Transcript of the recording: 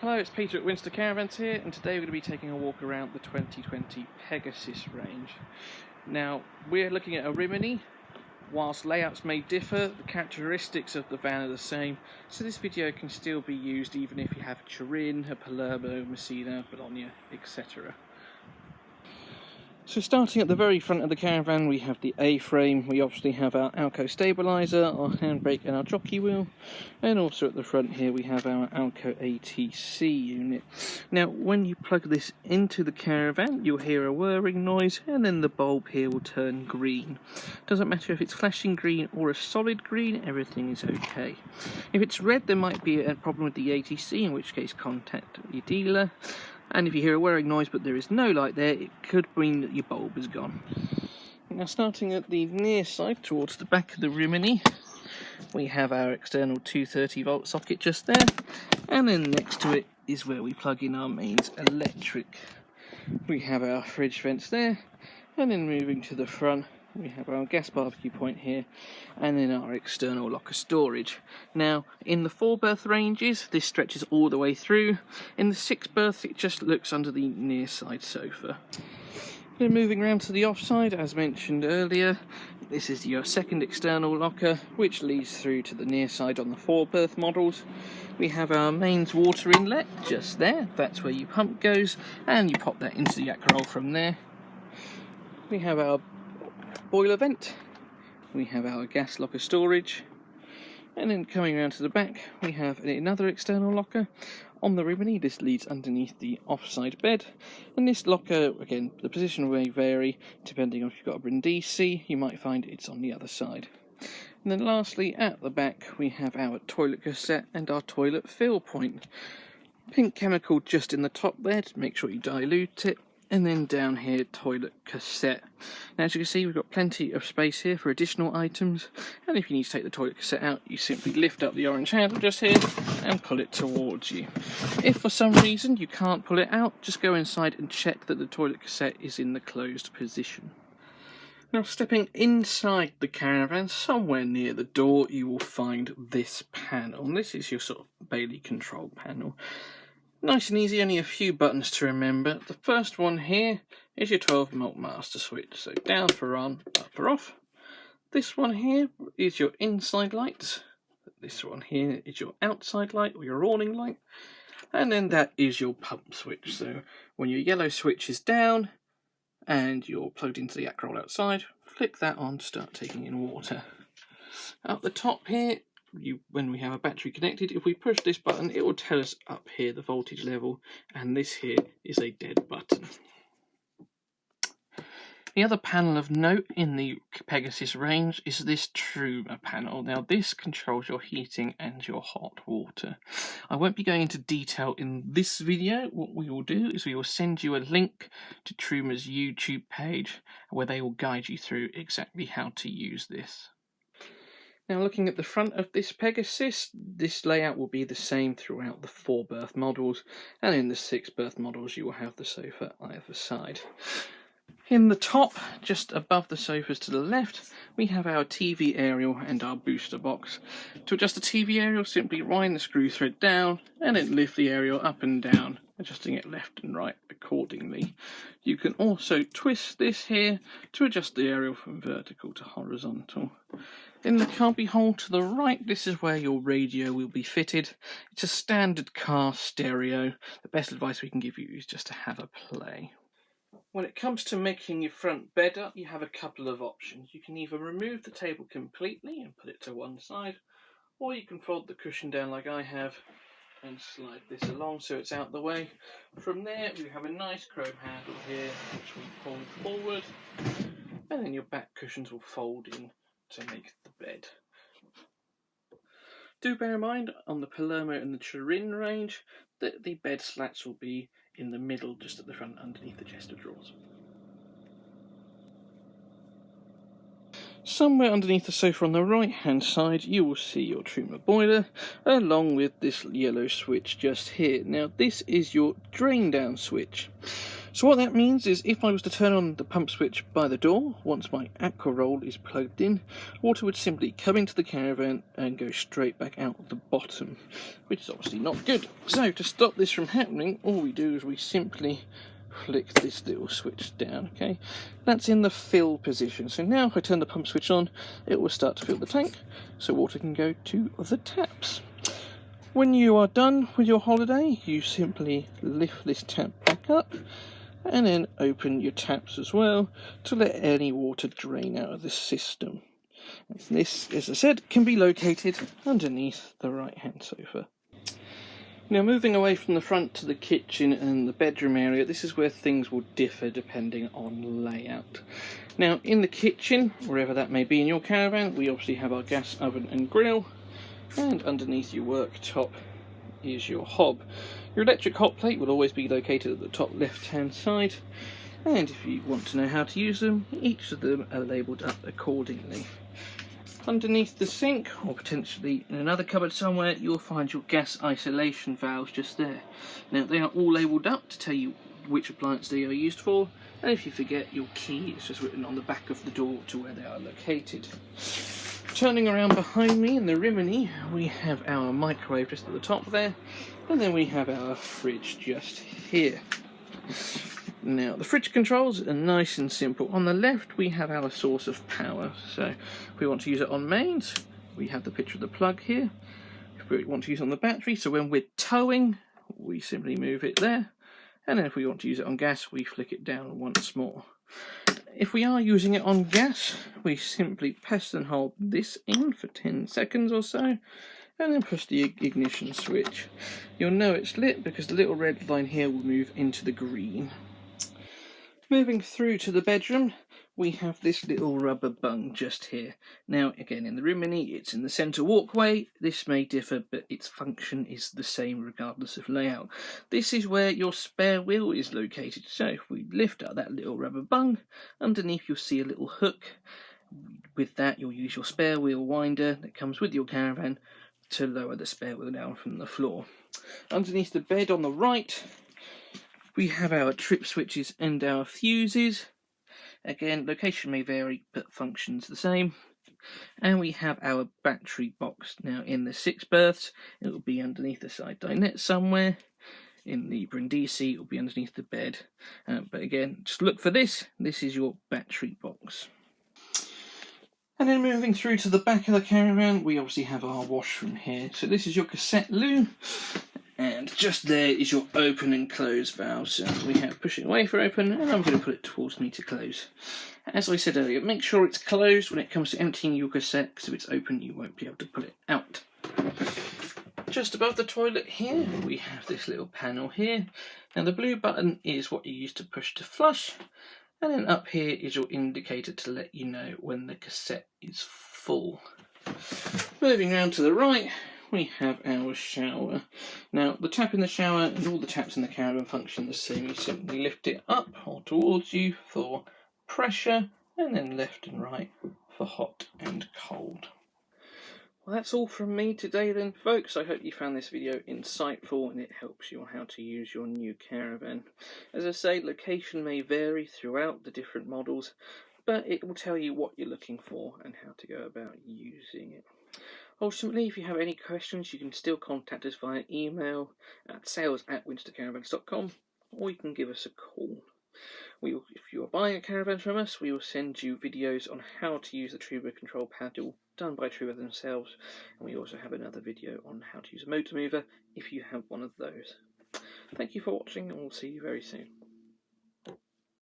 Hello, it's Peter at Winster Caravans here, and today we're going to be taking a walk around the 2020 Pegasus Range. Now, we're looking at a Rimini. Whilst layouts may differ, the characteristics of the van are the same, so this video can still be used even if you have a Turin, a Palermo, Messina, Bologna, etc. So starting at the very front of the caravan, we have the A-frame. We obviously have our Alco stabiliser, our handbrake and our jockey wheel, and also at the front here we have our Alco ATC unit. Now when you plug this into the caravan, you'll hear a whirring noise and then the bulb here will turn green. Doesn't matter if it's flashing green or a solid green, everything is okay. If it's red, there might be a problem with the ATC, in which case contact your dealer. And if you hear a whirring noise but there is no light there, it could mean that your bulb is gone. Now starting at the near side towards the back of the Rimini, we have our external 230 volt socket just there, and then next to it is where we plug in our mains electric. We have our fridge vents there, and then moving to the front we have our gas barbecue point here, and then our external locker storage. Now, in the 4-berth ranges, this stretches all the way through. In the 6-berth, it just looks under the near side sofa. Then moving around to the offside, as mentioned earlier, this is your second external locker, which leads through to the near side on the 4-berth models. We have our mains water inlet just there. That's where your pump goes, and you pop that into the Aperol from there. We have our boiler vent, we have our gas locker storage, and then coming around to the back we have another external locker. On the Rimini, this leads underneath the offside bed, and this locker, again, the position may vary depending on if you've got a Brindisi. You might find it's on the other side. And then lastly, at the back we have our toilet cassette and our toilet fill point. Pink chemical just in the top there to make sure you dilute it. And then down here, toilet cassette. Now as you can see, we've got plenty of space here for additional items, and if you need to take the toilet cassette out, you simply lift up the orange handle just here and pull it towards you. If for some reason you can't pull it out, just go inside and check that the toilet cassette is in the closed position. Now stepping inside the caravan, somewhere near the door you will find this panel, and this is your sort of Bailey control panel. Nice and easy, only a few buttons to remember. The first one here is your 12-volt master switch, so down for on, up for off. This one here is your inside lights. This one here is your outside light or your awning light. And then that is your pump switch, so when your yellow switch is down and you're plugged into the Aperol outside, flick that on to start taking in water. Up the top here, when we have a battery connected, if we push this button, it will tell us up here the voltage level, and this here is a dead button. The other panel of note in the Pegasus range is this Truma panel. Now this controls your heating and your hot water. I won't be going into detail in this video. What we will do is we will send you a link to Truma's YouTube page where they will guide you through exactly how to use this. Now looking at the front of this Pegasus, this layout will be the same throughout the 4-berth models, and in the 6-berth models you will have the sofa either side. In the top, just above the sofas to the left, we have our TV aerial and our booster box. To adjust the TV aerial, simply wind the screw thread down and then lift the aerial up and down, adjusting it left and right accordingly. You can also twist this here to adjust the aerial from vertical to horizontal. In the cubby hole to the right, this is where your radio will be fitted. It's a standard car stereo. The best advice we can give you is just to have a play. When it comes to making your front bed up, you have a couple of options. You can either remove the table completely and put it to one side, or you can fold the cushion down like I have and slide this along so it's out the way. From there we have a nice chrome handle here which we pull forward, and then your back cushions will fold in to make the bed. Do bear in mind on the Palermo and the Turin range that the bed slats will be in the middle, just at the front underneath the chest of drawers. Somewhere underneath the sofa on the right hand side you will see your Truma boiler along with this yellow switch just here. Now this is your drain down switch. So what that means is if I was to turn on the pump switch by the door, once my aqua roll is plugged in, water would simply come into the caravan and go straight back out the bottom, which is obviously not good. So to stop this from happening, all we do is we simply flick this little switch down, okay? That's in the fill position. So now if I turn the pump switch on, it will start to fill the tank, so water can go to the taps. When you are done with your holiday, you simply lift this tap back up and then open your taps as well to let any water drain out of the system. And this, as I said, can be located underneath the right hand sofa. Now moving away from the front to the kitchen and the bedroom area, this is where things will differ depending on layout. Now in the kitchen, wherever that may be in your caravan, we obviously have our gas oven and grill, and underneath your worktop is your hob. Your electric hot plate will always be located at the top left hand side, and if you want to know how to use them, each of them are labelled up accordingly. Underneath the sink, or potentially in another cupboard somewhere, you'll find your gas isolation valves just there. Now they are all labelled up to tell you which appliance they are used for, and if you forget, your key is just written on the back of the door to where they are located. Turning around behind me in the Rimini, we have our microwave just at the top there, and then we have our fridge just here. Now the fridge controls are nice and simple. On the left we have our source of power, so if we want to use it on mains, we have the picture of the plug here. If we want to use it on the battery, so when we're towing, we simply move it there, and then if we want to use it on gas, we flick it down once more. If we are using it on gas, we simply press and hold this in for 10 seconds or so, and then push the ignition switch. You'll know it's lit because the little red line here will move into the green. Moving through to the bedroom, we have this little rubber bung just here. Now again, in the Rimini, it's in the centre walkway. This may differ, but its function is the same regardless of layout. This is where your spare wheel is located. So if we lift up that little rubber bung, underneath you'll see a little hook. With that, you'll use your spare wheel winder that comes with your caravan to lower the spare wheel down from the floor. Underneath the bed on the right, we have our trip switches and our fuses. Again, location may vary, but function's the same. And we have our battery box. Now in the 6 berths, it will be underneath the side dinette somewhere. In the Brindisi, it will be underneath the bed. But again, just look for this. This is your battery box. And then moving through to the back of the caravan, we obviously have our washroom here. So this is your cassette loo. And just there is your open and close valve. So we have push it away for open, and I'm going to put it towards me to close. As I said earlier, make sure it's closed when it comes to emptying your cassette, because if it's open you won't be able to pull it out. Just above the toilet here, we have this little panel here. Now the blue button is what you use to push to flush, and then up here is your indicator to let you know when the cassette is full. Moving round to the right, we have our shower. Now the tap in the shower and all the taps in the caravan function the same. You simply lift it up or towards you for pressure, and then left and right for hot and cold. Well, that's all from me today then, folks. I hope you found this video insightful and it helps you on how to use your new caravan. As I say, location may vary throughout the different models, but it will tell you what you're looking for and how to go about using it. Ultimately, if you have any questions, you can still contact us via email at sales@winstercaravans.com, or you can give us a call. If you are buying a caravan from us, we will send you videos on how to use the Truba control paddle done by Truba themselves, and we also have another video on how to use a motor mover if you have one of those. Thank you for watching, and we'll see you very soon.